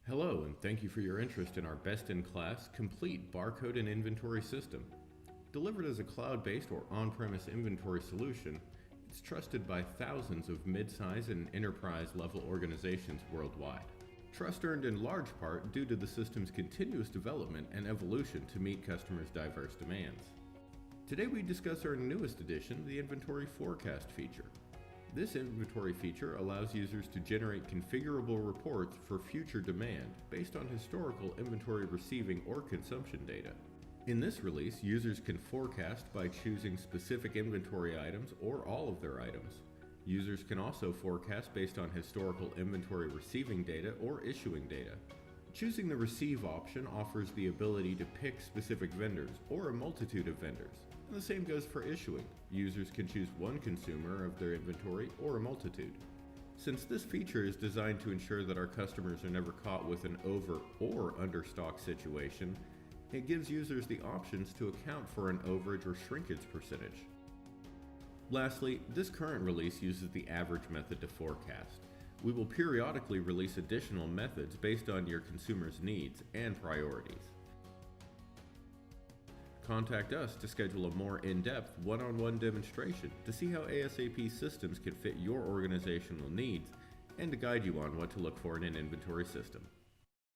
Hello, and thank you for your interest in our best-in-class, complete barcode and inventory system. Delivered as a cloud-based or on-premise inventory solution, it's trusted by thousands of mid-size and enterprise-level organizations worldwide. Trust earned in large part due to the system's continuous development and evolution to meet customers' diverse demands. Today we discuss our newest addition, the Inventory Forecast feature. This inventory feature allows users to generate configurable reports for future demand based on historical inventory receiving or consumption data. In this release, users can forecast by choosing specific inventory items or all of their items. Users can also forecast based on historical inventory receiving data or issuing data. Choosing the Receive option offers the ability to pick specific vendors or a multitude of vendors. And the same goes for issuing. Users can choose one consumer of their inventory or a multitude. Since this feature is designed to ensure that our customers are never caught with an over or understock situation, it gives users the options to account for an overage or shrinkage percentage. Lastly, this current release uses the average method to forecast. We will periodically release additional methods based on your consumer's needs and priorities. Contact us to schedule a more in-depth one-on-one demonstration to see how ASAP systems can fit your organizational needs and to guide you on what to look for in an inventory system.